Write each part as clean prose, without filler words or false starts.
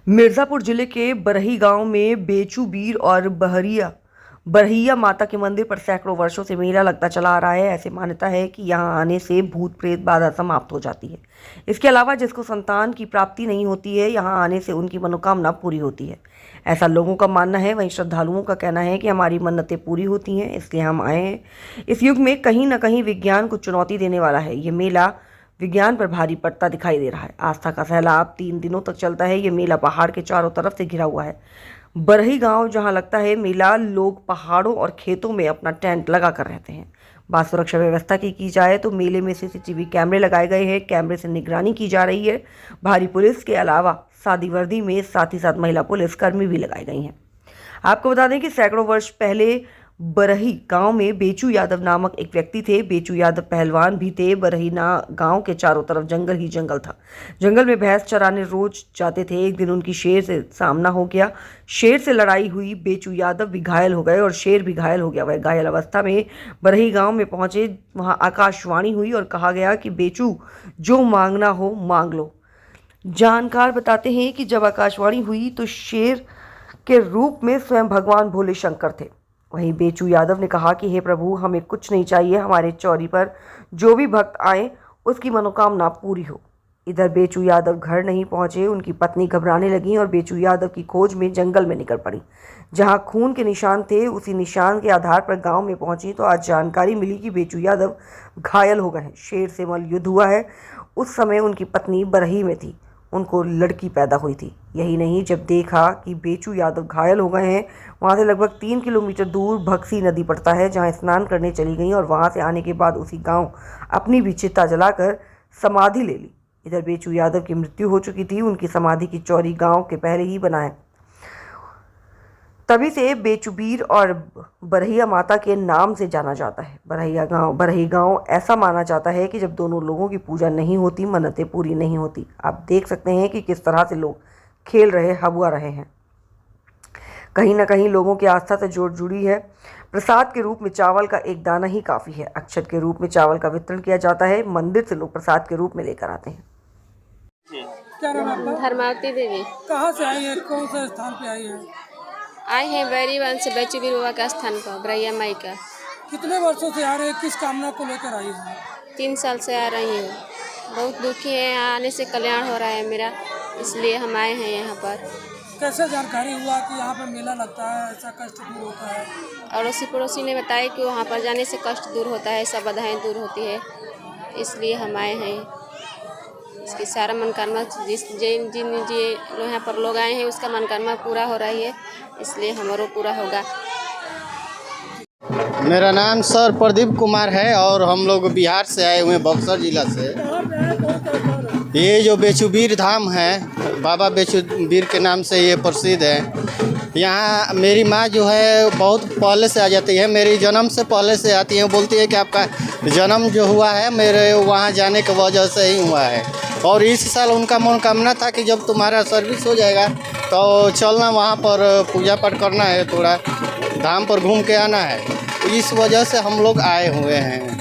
मिर्जापुर जिले के बरही गांव में बेचू बीर और बरहिया माता के मंदिर पर सैकड़ों वर्षों से मेला लगता चला आ रहा है। ऐसी मान्यता है कि यहां आने से भूत प्रेत बाधा समाप्त हो जाती है। इसके अलावा जिसको संतान की प्राप्ति नहीं होती है, यहां आने से उनकी मनोकामना पूरी होती है, ऐसा लोगों का मानना है। वहीं श्रद्धालुओं का कहना है कि हमारी मन्नतें पूरी होती हैं, इसलिए हम आए हैं। इस युग में कहीं न कहीं विज्ञान को चुनौती देने वाला है। ये मेला विज्ञान पर भारी पड़ता दिखाई दे रहा है। आस्था का सैलाब 3 दिनों तक चलता है। ये मेला पहाड़ के चारों तरफ से घिरा हुआ है। बरही गांव जहां लगता है मेला, लोग पहाड़ों और खेतों में अपना टेंट लगा कर रहते हैं। बात सुरक्षा व्यवस्था की जाए तो मेले में सीसीटीवी कैमरे लगाए गए हैं। कैमरे से निगरानी की जा रही है। भारी पुलिस के अलावा सादी वर्दी में साथ ही साथ महिला पुलिस कर्मी भी लगाई गई हैं। आपको बता दें कि सैकड़ों वर्ष पहले बरही गांव में बेचू यादव नामक एक व्यक्ति थे। बेचू यादव पहलवान भी थे। बरही गांव के चारों तरफ जंगल ही जंगल था। जंगल में भैंस चराने रोज जाते थे। एक दिन उनकी शेर से सामना हो गया। शेर से लड़ाई हुई। बेचू यादव भी घायल हो गए और शेर भी घायल हो गया। वह घायल अवस्था में बरही गांव में पहुंचे। वहां आकाशवाणी हुई और कहा गया कि बेचू, जो मांगना हो मांग लो। जानकार बताते हैं कि जब आकाशवाणी हुई तो शेर के रूप में स्वयं भगवान भोले शंकर थे। वहीं बेचू यादव ने कहा कि हे प्रभु, हमें कुछ नहीं चाहिए, हमारे चौरी पर जो भी भक्त आए उसकी मनोकामना पूरी हो। इधर बेचू यादव घर नहीं पहुंचे। उनकी पत्नी घबराने लगी और बेचू यादव की खोज में जंगल में निकल पड़ी। जहां खून के निशान थे, उसी निशान के आधार पर गांव में पहुंची तो आज जानकारी मिली कि बेचू यादव घायल हो गए हैं। शेर से मल युद्ध हुआ है। उस समय उनकी पत्नी बरही में थी। उनको लड़की पैदा हुई थी। यही नहीं, जब देखा कि बेचू यादव घायल हो गए हैं, वहाँ से लगभग 3 किलोमीटर दूर भक्सी नदी पड़ता है, जहाँ स्नान करने चली गई और वहाँ से आने के बाद उसी गांव अपनी भी चिता जलाकर समाधि ले ली। इधर बेचू यादव की मृत्यु हो चुकी थी। उनकी समाधि की चौरी गांव के पहले ही बना है। तभी से बेचूबीर और बरहिया माता के नाम से जाना जाता है। बरही गांव ऐसा माना जाता है कि जब दोनों लोगों की पूजा नहीं होती, मन्नतें पूरी नहीं होती। आप देख सकते हैं कि किस तरह से लोग खेल रहे, हबुआ रहे हैं। कहीं ना कहीं लोगों की आस्था से जुड़ी है। प्रसाद के रूप में चावल का एक दाना ही काफ़ी है। अक्षत के रूप में चावल का वितरण किया जाता है। मंदिर से लोग प्रसाद के रूप में लेकर आते हैं। क्या नाम है आपका? धर्मावती देवी। कहाँ से आई है? कौन से स्थान पे आई है? आए हैं बैरीवन से बेचू बीर बाबा का स्थान पर, बरैया माई का। कितने वर्षों से आ रहे हैं? किस कामना को लेकर आई है? 3 साल से आ रही हूँ। बहुत दुखी है। यहाँ आने से कल्याण हो रहा है मेरा, इसलिए हम आए हैं यहाँ पर। कैसे जानकारी हुआ कि यहाँ पे मेला लगता है, ऐसा कष्ट दूर होता है? अड़ोसी पड़ोसी ने बताया कि वहाँ पर जाने से कष्ट दूर होता है, सब बाधाएं दूर होती है, इसलिए हम आए हैं। इसकी सारा मनोकामना जिन यहाँ पर लोग आए हैं उसका मनोकामना पूरा हो रही है, इसलिए हमारा पूरा होगा। मेरा नाम सर प्रदीप कुमार है और हम लोग बिहार से आए हुए हैं, बक्सर जिला से। ये जो बेचूबीर धाम है, बाबा बेचूबीर के नाम से ये प्रसिद्ध है। यहाँ मेरी माँ जो है बहुत पहले से आ जाती है, मेरी जन्म से पहले से आती है। बोलती है कि आपका जन्म जो हुआ है मेरे वहाँ जाने की वजह से ही हुआ है। और इस साल उनका मनोकामना था कि जब तुम्हारा सर्विस हो जाएगा तो चलना, वहाँ पर पूजा पाठ करना है, थोड़ा धाम पर घूम के आना है। इस वजह से हम लोग आए हुए हैं।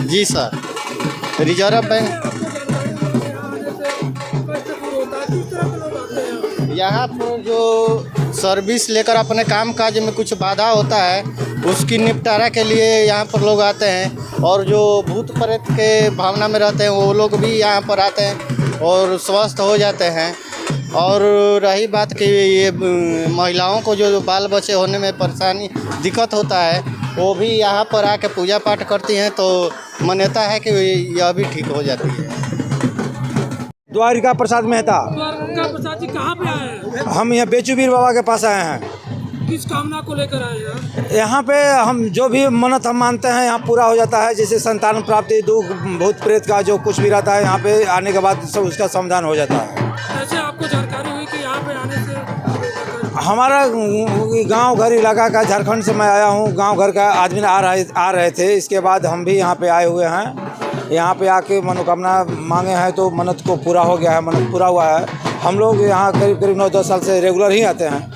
जी सर, रिजर्व बैंक। यहाँ पर जो सर्विस लेकर अपने काम काज में कुछ बाधा होता है, उसकी निपटारा के लिए यहाँ पर लोग आते हैं। और जो भूत प्रेत के भावना में रहते हैं वो लोग भी यहाँ पर आते हैं और स्वस्थ हो जाते हैं। और रही बात कि ये महिलाओं को जो बाल बच्चे होने में परेशानी दिक्कत होता है, वो भी यहाँ पर आके पूजा पाठ करती हैं, तो मान्यता है कि यह भी ठीक हो जाती है। द्वारिका प्रसाद मेहता। द्वारका प्रसाद जी कहाँ पे आए हैं? हम यहाँ बेचूबीर बाबा के पास आए हैं। किस कामना को लेकर आए हैं? यहाँ पे हम जो भी मन्नत हम मानते हैं यहाँ पूरा हो जाता है। जैसे संतान प्राप्ति, दुख, भूत प्रेत का जो कुछ भी रहता है, यहाँ पे आने के बाद सब उसका समाधान हो जाता है। कैसे आपको जानकारी हुई कि यहाँ पे आने से? हमारा गांव घर इलाका का, झारखंड से मैं आया हूँ। गांव घर का आदमी आ रहे थे। इसके बाद हम भी यहाँ पे आए हुए हैं। यहाँ पे आके मनोकामना मांगे हैं तो मन्नत को पूरा हो गया है, मन्नत पूरा हुआ है। हम लोग यहाँ करीब 9-10 साल से रेगुलर ही आते हैं।